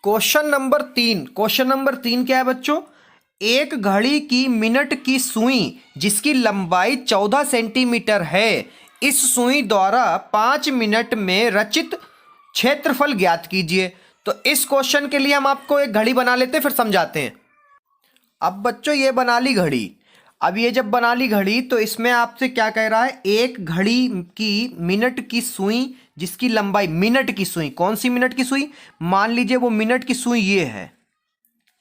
Question number 3 क्या है बच्चों? एक घड़ी की मिनट की सुई जिसकी लंबाई 14 सेंटीमीटर है, इस सुई द्वारा 5 मिनट में रचित क्षेत्रफल ज्ञात कीजिए। तो इस क्वेश्चन के लिए हम आपको एक घड़ी बना लेते हैं, फिर समझाते हैं। अब बच्चों ये बना ली घड़ी। अब ये जब बना ली घड़ी तो इसमें आपसे क्या कह रहा है? एक घड़ी की मिनट की सुई जिसकी लंबाई, मिनट की सुई, कौन सी मिनट की सुई? मान लीजिए वो मिनट की सुई ये है,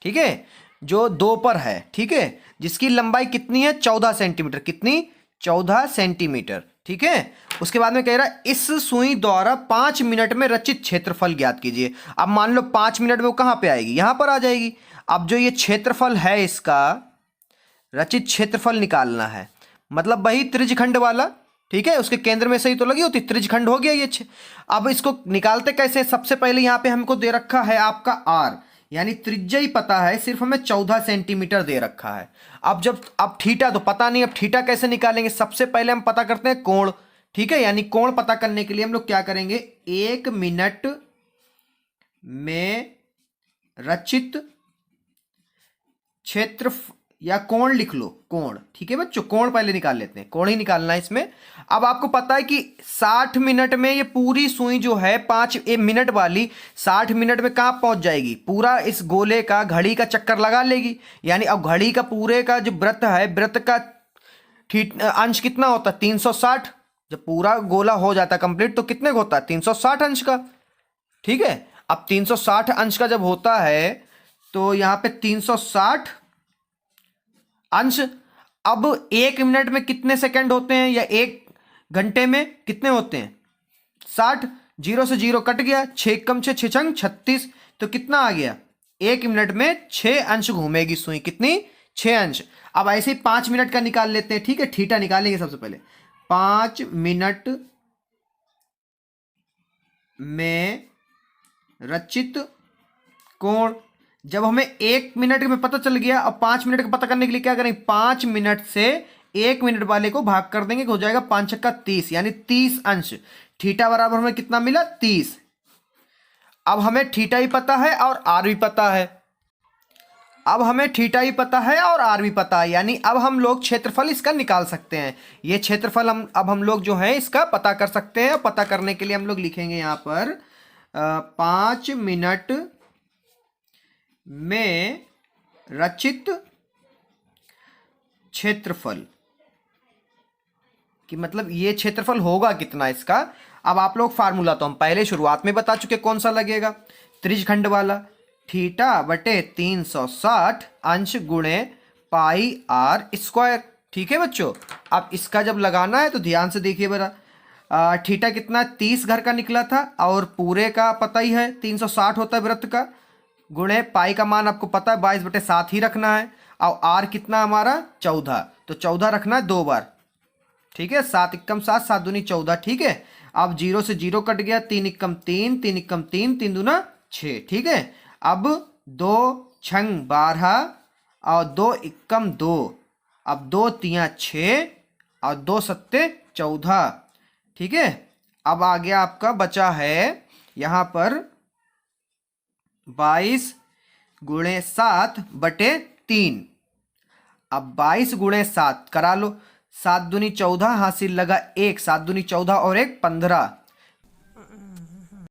ठीक है, जो 2 पर है, ठीक है, जिसकी लंबाई कितनी है? 14 सेंटीमीटर। कितनी? 14 सेंटीमीटर, ठीक है। उसके बाद में कह रहा है इस सुई द्वारा 5 मिनट में रचित क्षेत्रफल ज्ञात कीजिए। अब मान लो 5 मिनट में वो कहां पे आएगी? यहां पर आ जाएगी। अब जो ये क्षेत्रफल है इसका रचित क्षेत्रफल निकालना है, मतलब वही त्रिज्यखंड वाला, ठीक है, उसके केंद्र में से ही तो लगी होती, त्रिज्यखंड हो गया ये। अब इसको निकालते कैसे? सबसे पहले यहां पे हमको दे रखा है आपका आर, यानी त्रिज्या ही पता है, सिर्फ हमें 14 सेंटीमीटर दे रखा है। अब थीटा तो पता नहीं, अब थीटा कैसे निकालेंगे? सबसे पहले हम पता करते हैं कोण, ठीक है, यानी कोण पता करने के लिए हम लोग क्या करेंगे? 1 मिनट में रचित क्षेत्र या कोण लिख लो, कोण, ठीक है बच्चों, कोण पहले निकाल लेते हैं, कोण ही निकालना है इसमें। अब आपको पता है कि 60 मिनट में ये पूरी सुई जो है 5 मिनट वाली 60 मिनट में कहां पहुंच जाएगी? पूरा इस गोले का, घड़ी का चक्कर लगा लेगी। यानी अब घड़ी का पूरे का जो वृत्त है, वृत्त का अंश कितना होता है? 360। जब पूरा गोला हो जाता है कंप्लीट तो कितने का होता है? 360 अंश का, ठीक है। अब 360 अंश का जब होता है तो यहां पे 360 अंश। अब 1 मिनट में कितने सेकंड होते हैं, या 1 घंटे में कितने होते हैं? 60। 0 से 0 कट गया, 6 कम 6, 6 छंग 36। तो कितना आ गया? 1 मिनट में 6 अंश घूमेगी सुई। कितनी? 6 अंश। अब ऐसे ही 5 मिनट का निकाल लेते हैं, ठीक है, थीटा निकालेंगे सबसे पहले। 5 मिनट में रचित कोण, जब हमें 1 मिनट में पता चल गया, अब 5 मिनट का पता करने के लिए क्या करेंगे? 5 मिनट से 1 मिनट वाले को भाग कर देंगे, हो जाएगा 5 छक्का 30, यानी 30 अंश। थीटा बराबर हमें कितना मिला? 30। अब हमें थीटा ही पता है और आर भी पता है। अब हमें थीटा ही पता है और आर भी पता है, यानी अब हम लोग क्षेत्रफल इसका निकाल सकते हैं। ये क्षेत्रफल हम लोग जो है इसका पता कर सकते हैं। पता करने के लिए हम लोग लिखेंगे यहां पर 5 मिनट में रचित क्षेत्रफल, कि मतलब ये क्षेत्रफल होगा कितना इसका। अब आप लोग फार्मूला तो हम पहले शुरुआत में बता चुके, कौन सा लगेगा? त्रिज्यखंड वाला, थीटा बटे 360 अंश गुणे पाई आर स्क्वायर, ठीक है बच्चों। अब इसका जब लगाना है तो ध्यान से देखिए बरा। थीटा कितना? 30 घर का निकला था, और पूरे का पता ही है 360 होता है वृत्त का, गुणे पाई का मान आपको पता है 22/7 ही रखना है। और आर कितना हमारा? 14, तो 14 रखना है 2 बार, ठीक है। 7 एकम 7, 7 दूनी 14, ठीक है। अब 0 से 0 कट गया, 3 एकम 3, 3 एकम 3, 3 दूना 6, ठीक है। अब 2 छंग 12 और 2 एकम 2, अब 2 तिया 6 और 2 सत्ते 14, ठीक है। अब आ गया आपका, बचा है यहां पर 22 गुणे 7 बटे 3। अब 22 गुणे 7 करा लो, 7 दूनी 14, हासिल लगा 1, 7 दूनी 14 और 1 15,